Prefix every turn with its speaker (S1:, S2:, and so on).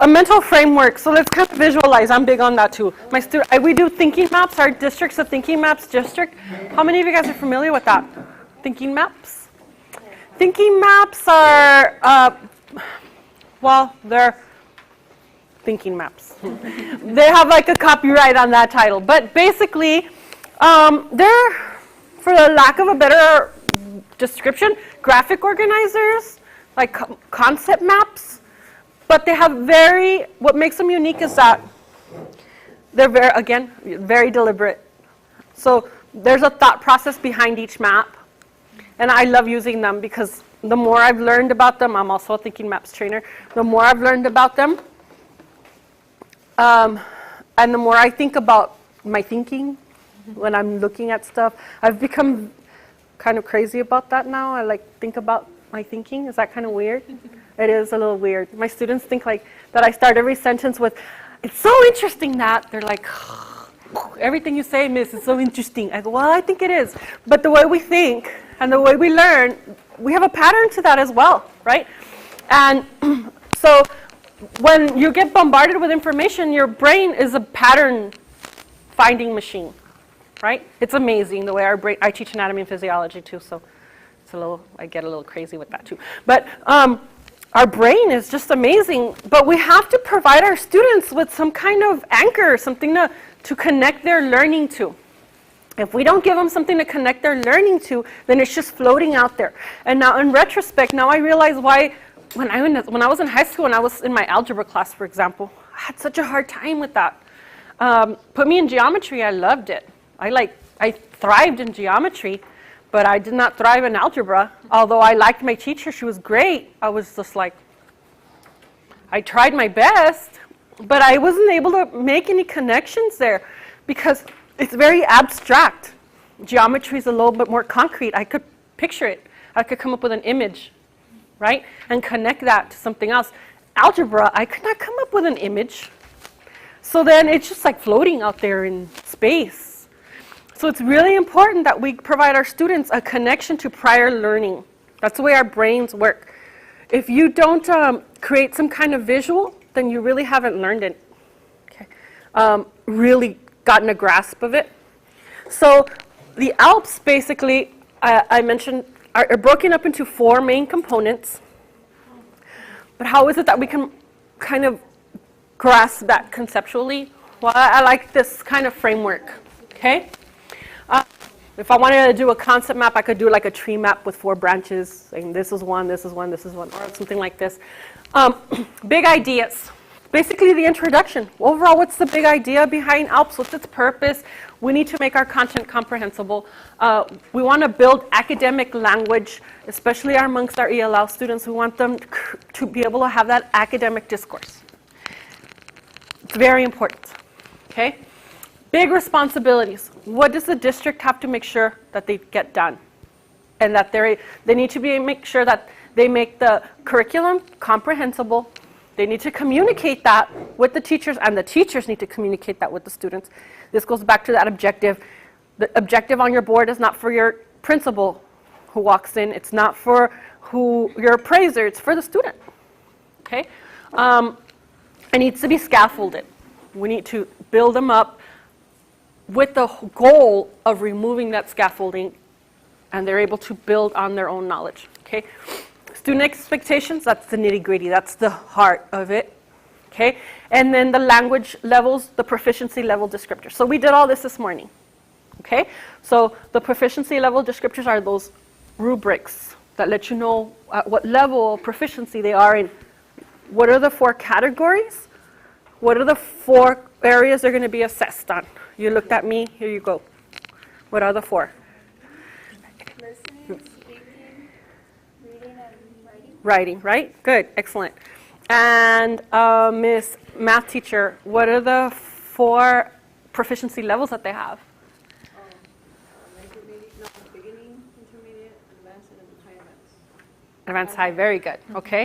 S1: a mental framework. So let's kind of visualize. I'm big on that too. We do thinking maps. Our district's a thinking maps district. How many of you guys are familiar with that? Thinking maps? Thinking maps are, well, they're thinking maps. They have like a copyright on that title. But basically, they're, for the lack of a better description, graphic organizers, like concept maps. But they have what makes them unique is that they're very deliberate. So there's a thought process behind each map. And I love using them because the more I've learned about them, I'm also a thinking maps trainer, the more I've learned about them, and the more I think about my thinking when I'm looking at stuff. I've become kind of crazy about that now. I like think about my thinking. Is that kind of weird? It is a little weird. My students think like that I start every sentence with, "It's so interesting that." They're like, "Everything you say, miss, is so interesting." I go, "Well, I think it is." But the way we think and the way we learn, we have a pattern to that as well, right? And so when you get bombarded with information, your brain is a pattern finding machine, right? It's amazing the way our brain, I teach anatomy and physiology too, so it's I get a little crazy with that too. But our brain is just amazing, but we have to provide our students with some kind of anchor, something to connect their learning to. If we don't give them something to connect their learning to, then it's just floating out there. And now in retrospect, now I realize why when I was in high school and I was in my algebra class, for example, I had such a hard time with that. Put me in geometry, I loved it. I thrived in geometry, but I did not thrive in algebra. Although I liked my teacher, she was great. I was just like, I tried my best, but I wasn't able to make any connections there because it's very abstract. Geometry is a little bit more concrete. I could picture it. I could come up with an image, right? And connect that to something else. Algebra, I could not come up with an image. So then it's just like floating out there in space. So it's really important that we provide our students a connection to prior learning. That's the way our brains work. If you don't create some kind of visual, then you really haven't learned it. Okay. Really gotten a grasp of it. So the ELPS basically, I mentioned, are broken up into 4 main components. But how is it that we can kind of grasp that conceptually? Well, I like this kind of framework, okay? If I wanted to do a concept map, I could do like a tree map with 4 branches, saying this is one, this is one, this is one, or something like this. Big ideas. Basically the introduction. Overall, what's the big idea behind ELPS? What's its purpose? We need to make our content comprehensible. We want to build academic language, especially amongst our ELL students. We want them to be able to have that academic discourse. It's very important, okay? Big responsibilities. What does the district have to make sure that they get done? And that they need to make sure that they make the curriculum comprehensible. They need to communicate that with the teachers, and the teachers need to communicate that with the students. This goes back to that objective. The objective on your board is not for your principal who walks in. It's not for your appraiser. It's for the student. Okay? It needs to be scaffolded. We need to build them up with the goal of removing that scaffolding, and they're able to build on their own knowledge. Okay? Student expectations, that's the nitty-gritty, that's the heart of it, okay? And then the language levels, the proficiency level descriptors. So we did all this morning, okay? So the proficiency level descriptors are those rubrics that let you know at what level of proficiency they are in. What are the 4 categories? What are the 4 areas they're going to be assessed on? You looked at me, here you go. What are the 4?
S2: Listening, speaking, reading, and writing.
S1: Writing, right? Good, excellent. And Miss Math Teacher, what are the 4 proficiency levels that they have?
S3: Beginning, intermediate, advanced, and high advanced.
S1: Advanced high, very good, okay.